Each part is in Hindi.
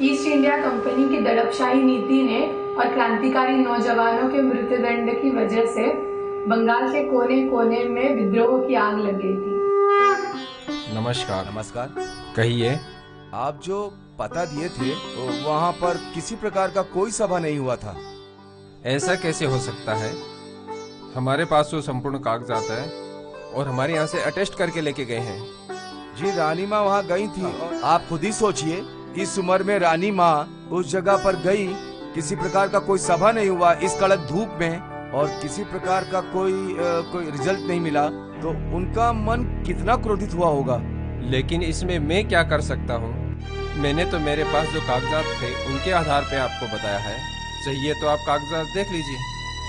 ईस्ट इंडिया कंपनी की दड़पशाही नीति ने और क्रांतिकारी नौजवानों के मृत्युदंड की वजह से बंगाल के कोने कोने में विद्रोह की आग लग गई थी। नमस्कार। नमस्कार। कहिए। आप जो पता दिए थे वहाँ पर किसी प्रकार का कोई सभा नहीं हुआ था। ऐसा कैसे हो सकता है? हमारे पास तो संपूर्ण कागजात है और हमारे यहाँ से अटेस्ट करके लेके गए हैं। जी, रानी माँ वहाँ गई थी। आप खुद ही सोचिए, इस उम्र में रानी माँ उस जगह पर गई, किसी प्रकार का कोई सभा नहीं हुआ इस कड़क धूप में, और किसी प्रकार का कोई रिजल्ट नहीं मिला, तो उनका मन कितना क्रोधित हुआ होगा। लेकिन इसमें मैं क्या कर सकता हूँ? मैंने तो मेरे पास जो कागजात थे उनके आधार पे आपको बताया है। चाहिए तो आप कागजात देख लीजिए।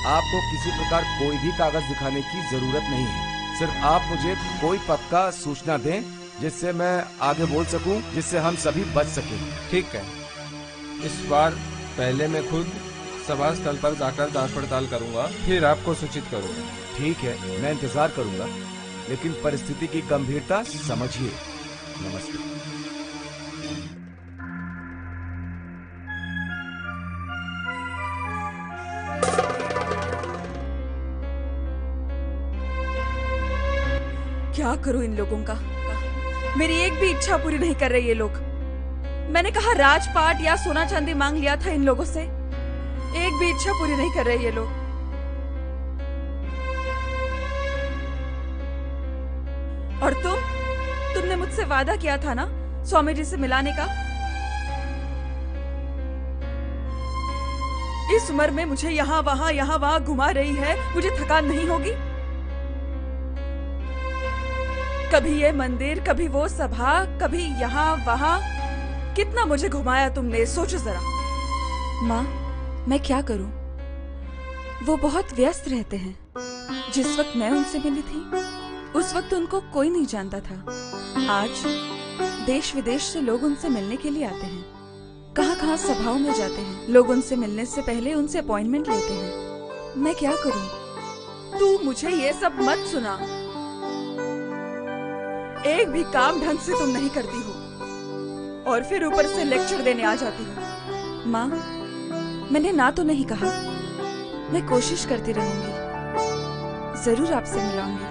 आपको किसी प्रकार कोई भी कागज दिखाने की जरूरत नहीं है। सिर्फ आप मुझे कोई पक्का सूचना दें जिससे मैं आगे बोल सकूं, जिससे हम सभी बच सकें। ठीक है, इस बार पहले मैं खुद सभा स्थल पर जाकर जांच पड़ताल करूंगा, फिर आपको सूचित करूंगा। ठीक है, मैं इंतजार करूंगा, लेकिन परिस्थिति की गंभीरता समझिए। नमस्ते। क्या करूं इन लोगों का? मेरी एक भी इच्छा पूरी नहीं कर रहे ये लोग। मैंने कहा राजपाट या सोना चांदी मांग लिया था इन लोगों से, एक भी इच्छा पूरी नहीं कर रहे ये लोग। और तुमने मुझसे वादा किया था ना स्वामी जी से मिलाने का। इस उम्र में मुझे यहाँ वहां घुमा रही है, मुझे थकान नहीं होगी? कभी ये मंदिर, कभी वो सभा, कभी यहाँ वहां, कितना मुझे घुमाया तुमने, सोचो जरा। माँ, मैं क्या करूं? वो बहुत व्यस्त रहते हैं। जिस वक्त मैं उनसे मिली थी उस वक्त उनको कोई नहीं जानता था। आज देश विदेश से लोग उनसे मिलने के लिए आते हैं, कहाँ सभाओं में जाते हैं। लोग उनसे मिलने से पहले उनसे अपॉइंटमेंट लेते हैं। मैं क्या करूं? तू मुझे ये सब मत सुना। एक भी काम ढंग से तुम नहीं करती हो और फिर ऊपर से लेक्चर देने आ जाती हो। माँ, मैंने ना तो नहीं कहा, मैं कोशिश करती रहूंगी, जरूर आपसे मिलाऊंगी।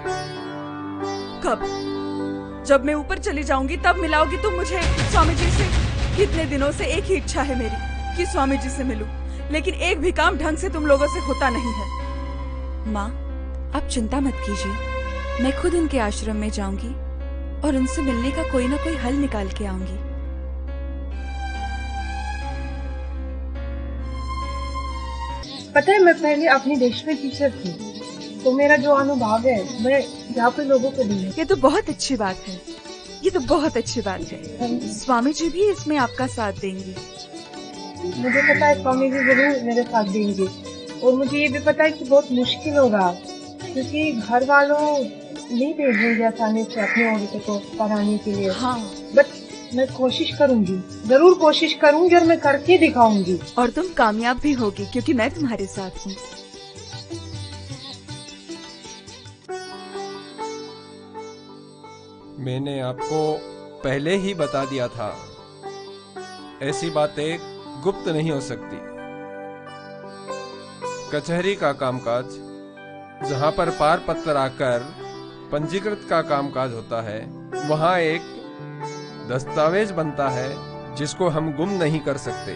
कब? जब मैं ऊपर चली जाऊंगी तब मिलाओगी तुम मुझे स्वामी जी से? कितने दिनों से एक ही इच्छा है मेरी कि स्वामी जी से मिलूं, लेकिन एक भी काम ढंग से तुम लोगों से होता नहीं है। माँ, आप चिंता मत कीजिए, मैं खुद उनके आश्रम में जाऊंगी और उनसे मिलने का कोई ना कोई हल निकाल के आऊंगी। पता है, मैं पहले अपने देश में टीचर थी, तो मेरा जो अनुभव है मैं यहाँ पे लोगों को दी है। ये तो बहुत अच्छी बात है, ये तो बहुत अच्छी बात है। स्वामी जी भी इसमें आपका साथ देंगे। मुझे पता है स्वामी जी जरूर मेरे साथ देंगे, और मुझे ये भी पता है कि बहुत मुश्किल होगा, क्योंकि घर वालों नहीं भेजेंगे आसानी से अपने औरतों को पढ़ाने के लिए। हाँ, बट मैं कोशिश करूंगी, जरूर कोशिश करूंगी, और मैं करके दिखाऊंगी। और तुम कामयाब भी होगी, क्योंकि मैं तुम्हारे साथ हूँ। मैंने आपको पहले ही बता दिया था, ऐसी बातें गुप्त नहीं हो सकती। कचहरी का कामकाज, जहां पर पार पत्र आकर पंजीकृत का कामकाज होता है, वहां एक दस्तावेज बनता है जिसको हम गुम नहीं कर सकते।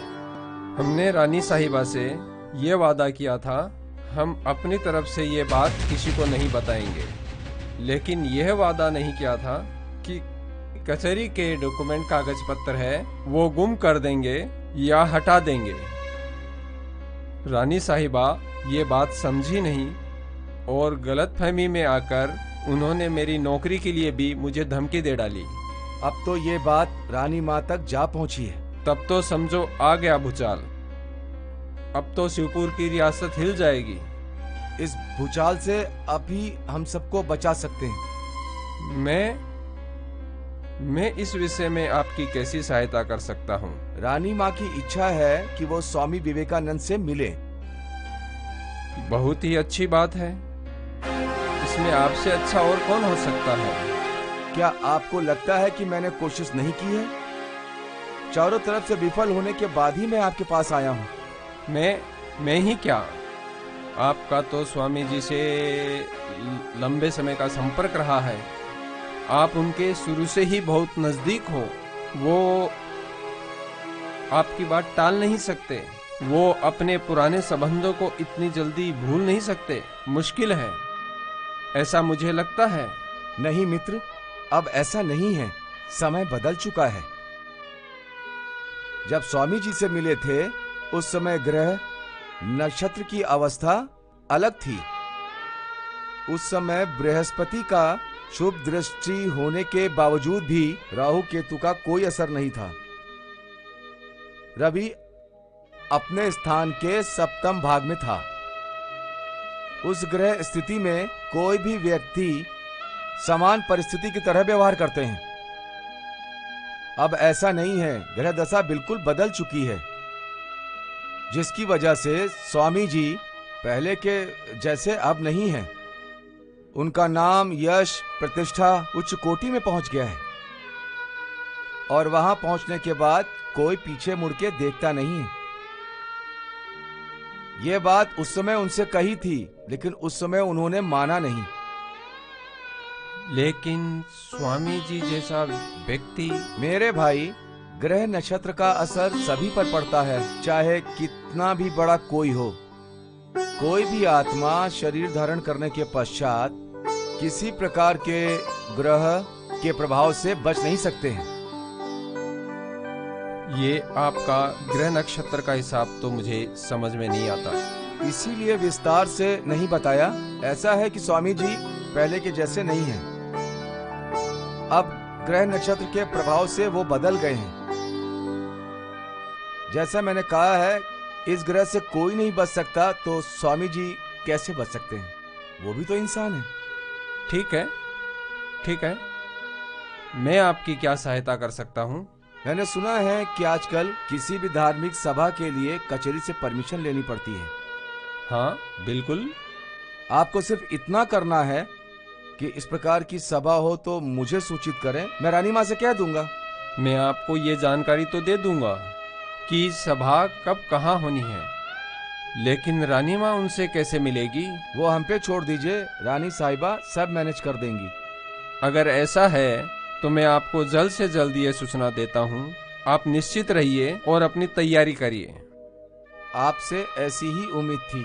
हमने रानी साहिबा से ये वादा किया था, हम अपनी तरफ से ये बात किसी को नहीं बताएंगे, लेकिन यह वादा नहीं किया था कि कचहरी के डॉक्यूमेंट कागज पत्र है वो गुम कर देंगे या हटा देंगे। रानी साहिबा ये बात समझी नहीं और गलतफहमी में आकर उन्होंने मेरी नौकरी के लिए भी मुझे धमकी दे डाली। अब तो ये बात रानी माँ तक जा पहुँची है। तब तो समझो आ गया भूचाल। अब तो शिवपुर की रियासत हिल जाएगी। इस भूचाल से अभी हम सबको बचा सकते हैं। मैं इस विषय में आपकी कैसी सहायता कर सकता हूँ? रानी माँ की इच्छा है कि वो स्वामी विवेकानंद से मिले। बहुत ही अच्छी बात है। इसमें आपसे अच्छा और कौन हो सकता है? क्या आपको लगता है कि मैंने कोशिश नहीं की है? चारों तरफ से विफल होने के बाद ही मैं आपके पास आया हूँ। मैं ही क्या, आपका तो स्वामी जी से लंबे समय का संपर्क रहा है। आप उनके शुरू से ही बहुत नजदीक हो। वो आपकी बात टाल नहीं सकते। वो अपने पुराने संबंधों को इतनी जल्दी भूल नहीं सकते। मुश्किल है, ऐसा मुझे लगता है। नहीं मित्र, अब ऐसा नहीं है। समय बदल चुका है। जब स्वामी जी से मिले थे उस समय ग्रह नक्षत्र की अवस्था अलग थी। उस समय बृहस्पति का शुभ दृष्टि होने के बावजूद भी राहु केतु का कोई असर नहीं था। रवि अपने स्थान के सप्तम भाग में था। उस ग्रह स्थिति में कोई भी व्यक्ति समान परिस्थिति की तरह व्यवहार करते हैं। अब ऐसा नहीं है। ग्रह दशा बिल्कुल बदल चुकी है, जिसकी वजह से स्वामी जी पहले के जैसे अब नहीं है। उनका नाम, यश, प्रतिष्ठा उच्च कोटि में पहुंच गया है और वहां पहुंचने के बाद कोई पीछे मुड़ के देखता नहीं है। यह बात उस समय उनसे कही थी, लेकिन उस समय उन्होंने माना नहीं। लेकिन स्वामी जी जैसा व्यक्ति। मेरे भाई, ग्रह नक्षत्र का असर सभी पर पड़ता है, चाहे कितना भी बड़ा कोई हो। कोई भी आत्मा शरीर धारण करने के पश्चात किसी प्रकार के ग्रह के प्रभाव से बच नहीं सकते हैं। ये आपका ग्रह नक्षत्र का हिसाब तो मुझे समझ में नहीं आता, इसीलिए विस्तार से नहीं बताया। ऐसा है कि स्वामी जी पहले के जैसे नहीं हैं। अब ग्रह नक्षत्र के प्रभाव से वो बदल गए हैं। जैसा मैंने कहा है, इस ग्रह से कोई नहीं बच सकता, तो स्वामी जी कैसे बच सकते हैं? वो भी तो इंसान है। ठीक है, ठीक है, मैं आपकी क्या सहायता कर सकता हूँ? मैंने सुना है कि आजकल किसी भी धार्मिक सभा के लिए कचहरी से परमिशन लेनी पड़ती है। हाँ बिल्कुल। आपको सिर्फ इतना करना है कि इस प्रकार की सभा हो तो मुझे सूचित करें, मैं रानी माँ से कह दूंगा। मैं आपको ये जानकारी तो दे दूंगा कि सभा कब कहाँ होनी है, लेकिन रानी माँ उनसे कैसे मिलेगी? वो हम पे छोड़ दीजिए, रानी साहिबा सब मैनेज कर देंगी। अगर ऐसा है तो मैं आपको जल्द से जल्द ये सूचना देता हूँ। आप निश्चित रहिए और अपनी तैयारी करिए। आपसे ऐसी ही उम्मीद थी।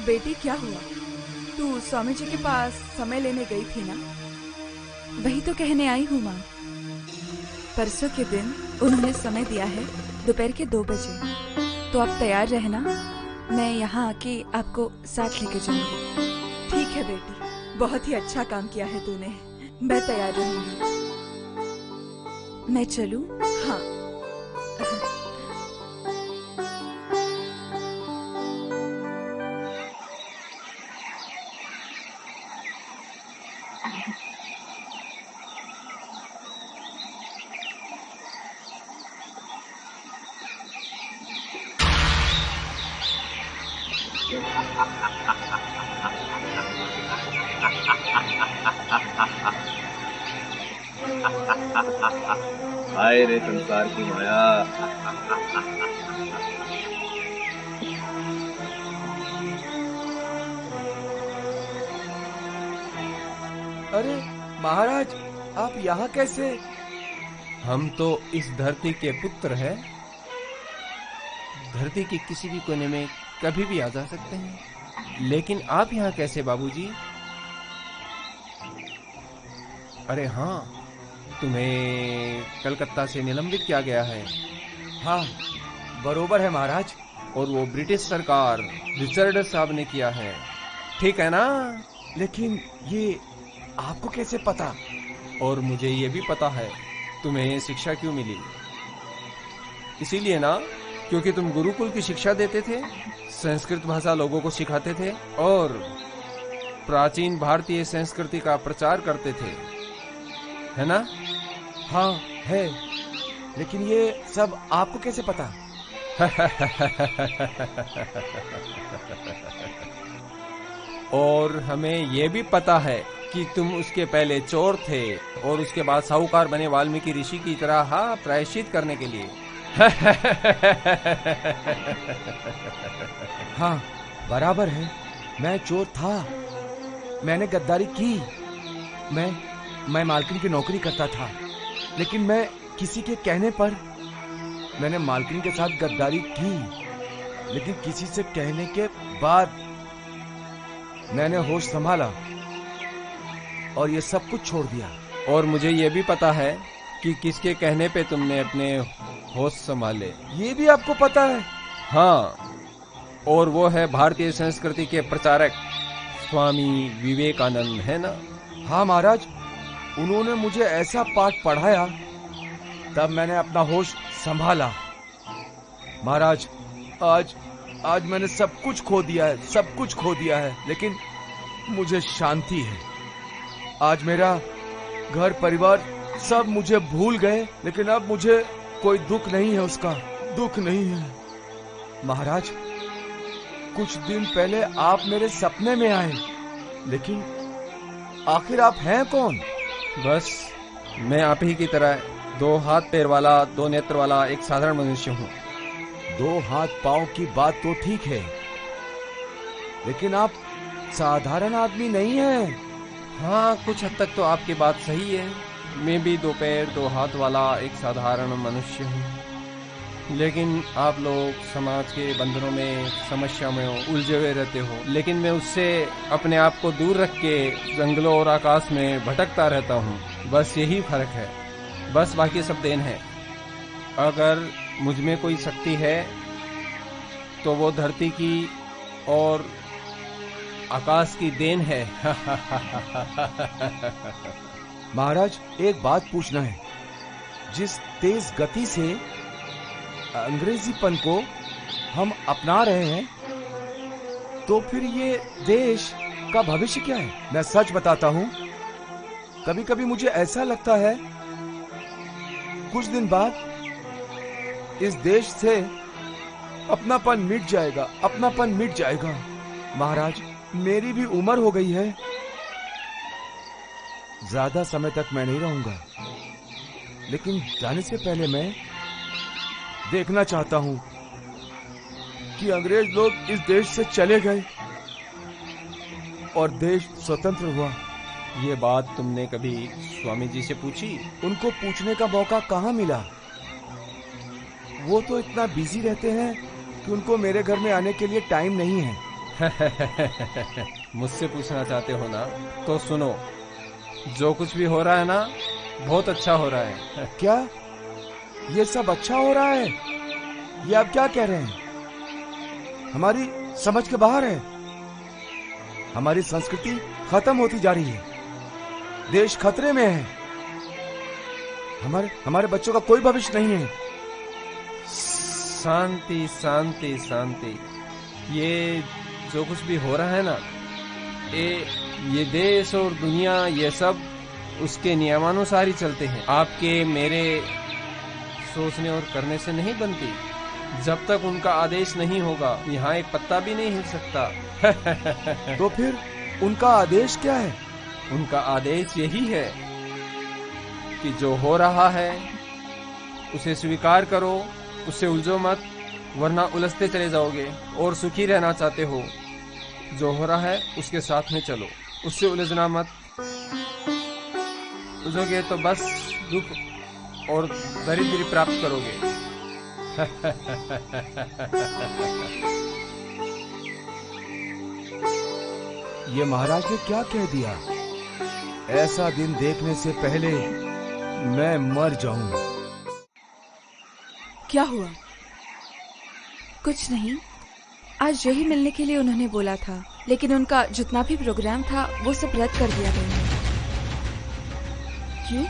बेटी क्या हुआ? तू स्वामी जी के पास समय लेने गई थी ना? वही तो कहने आई हूँ माँ। परसों के दिन उन्होंने समय दिया है दोपहर के 2 बजे, तो आप तैयार रहना। मैं यहाँ आके आपको साथ लेके जाऊंगी। ठीक है बेटी, बहुत ही अच्छा काम किया है तूने। मैं तैयार रहूंगी। मैं चलूं? हाँ। हाय रे संसार की माया। अरे महाराज, आप यहाँ कैसे? हम तो इस धरती के पुत्र हैं। धरती के किसी भी कोने में कभी भी आ जा सकते हैं, लेकिन आप यहाँ कैसे बाबूजी? अरे हाँ, तुम्हें कलकत्ता से निलंबित किया गया है। हाँ बरोबर है महाराज। और वो ब्रिटिश सरकार रिचर्ड साहब ने किया है, ठीक है ना? लेकिन ये आपको कैसे पता? और मुझे ये भी पता है तुम्हें शिक्षा क्यों मिली। इसीलिए ना, क्योंकि तुम गुरुकुल की शिक्षा देते थे, संस्कृत भाषा लोगों को सिखाते थे और प्राचीन भारतीय संस्कृति का प्रचार करते थे, है ना? हाँ है, लेकिन ये सब आपको कैसे पता? और हमें ये भी पता है कि तुम उसके पहले चोर थे और उसके बाद साहूकार बने वाल्मीकि ऋषि की तरह, हाँ, प्रायश्चित करने के लिए। हाँ, बराबर है, मैं चोर था, मैंने गद्दारी की, मैं मालकिन की नौकरी करता था, लेकिन मैं किसी के कहने पर मैंने मालकिन के साथ गद्दारी की, लेकिन किसी से कहने के बाद मैंने होश संभाला और ये सब कुछ छोड़ दिया। और मुझे ये भी पता है कि किसके कहने पे तुमने अपने होश संभाले। ये भी आपको पता है? हाँ, और वो है भारतीय संस्कृति के प्रचारक स्वामी विवेकानंद, है ना? हाँ महाराज, उन्होंने मुझे ऐसा पाठ पढ़ाया, तब मैंने अपना होश संभाला। महाराज, आज मैंने सब कुछ खो दिया है, सब कुछ खो दिया है, लेकिन मुझे शांति है। आज मेरा घर परिवार सब मुझे भूल गए, लेकिन अब मुझे कोई दुख नहीं है, उसका दुख नहीं है। महाराज, कुछ दिन पहले आप मेरे सपने में आए, लेकिन आखिर आप हैं कौन? बस मैं आप ही की तरह 2 हाथ पैर वाला, 2 नेत्र वाला एक साधारण मनुष्य हूँ। 2 हाथ पांव की बात तो ठीक है, लेकिन आप साधारण आदमी नहीं हैं। हाँ, कुछ हद तक तो आपकी बात सही है। मैं भी 2 पैर 2 हाथ वाला एक साधारण मनुष्य हूँ, लेकिन आप लोग समाज के बंधनों में, समस्या में उलझे हुए रहते हो, लेकिन मैं उससे अपने आप को दूर रख के जंगलों और आकाश में भटकता रहता हूँ। बस यही फर्क है, बस बाकी सब देन है। अगर मुझ में कोई शक्ति है तो वो धरती की और आकाश की देन है। महाराज, एक बात पूछना है, जिस तेज गति से अंग्रेजीपन को हम अपना रहे हैं, तो फिर ये देश का भविष्य क्या है? मैं सच बताता हूँ, कभी कभी मुझे ऐसा लगता है कुछ दिन बाद इस देश से अपनापन मिट जाएगा, अपनापन मिट जाएगा। महाराज, मेरी भी उम्र हो गई है, ज्यादा समय तक मैं नहीं रहूंगा, लेकिन जाने से पहले मैं देखना चाहता हूं कि अंग्रेज लोग इस देश से चले गए और देश स्वतंत्र हुआ। ये बात तुमने कभी स्वामी जी से पूछी? उनको पूछने का मौका कहाँ मिला? वो तो इतना बिजी रहते हैं कि उनको मेरे घर में आने के लिए टाइम नहीं है। मुझसे पूछना चाहते हो ना, तो सुनो, जो कुछ भी हो रहा है ना, बहुत अच्छा हो रहा है। क्या ये सब अच्छा हो रहा है? ये आप क्या कह रहे हैं? हमारी समझ के बाहर है। हमारी संस्कृति खत्म होती जा रही है, देश खतरे में है, हमारे बच्चों का कोई भविष्य नहीं है। शांति शांति शांति। ये जो कुछ भी हो रहा है ना, ये देश और दुनिया, ये सब उसके नियमानुसार ही चलते हैं। आपके मेरे सोचने और करने से नहीं बनती। जब तक उनका आदेश नहीं होगा, यहाँ एक पत्ता भी नहीं हिल सकता। तो फिर उनका आदेश क्या है? उनका आदेश यही है कि जो हो रहा है उसे स्वीकार करो, उससे उलझो मत, वरना उलझते चले जाओगे। और सुखी रहना चाहते हो, जो हो रहा है उसके साथ में चलो, उससे उलझना मत। उलझोगे तो बस दुख और दरिद्री प्राप्त करोगे। ये महाराज ने क्या कह दिया? ऐसा दिन देखने से पहले मैं मर जाऊं। क्या हुआ? कुछ नहीं, आज यही मिलने के लिए उन्होंने बोला था, लेकिन उनका जितना भी प्रोग्राम था वो सब रद्द कर दिया गया है। क्यों?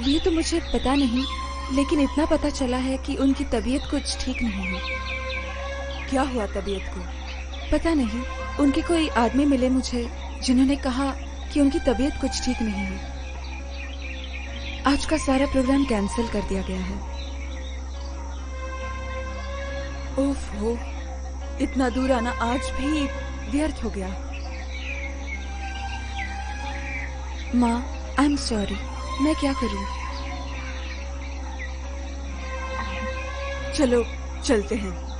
ये तो मुझे पता नहीं, लेकिन इतना पता चला है कि उनकी तबीयत कुछ ठीक नहीं है। क्या हुआ तबीयत को? पता नहीं, उनके कोई आदमी मिले मुझे जिन्होंने कहा कि उनकी तबीयत कुछ ठीक नहीं है। आज का सारा प्रोग्राम कैंसिल कर दिया गया है। ओफ हो, इतना दूर आना आज भी व्यर्थ हो गया। माँ, आई एम सॉरी, मैं क्या करूं? चलो चलते हैं।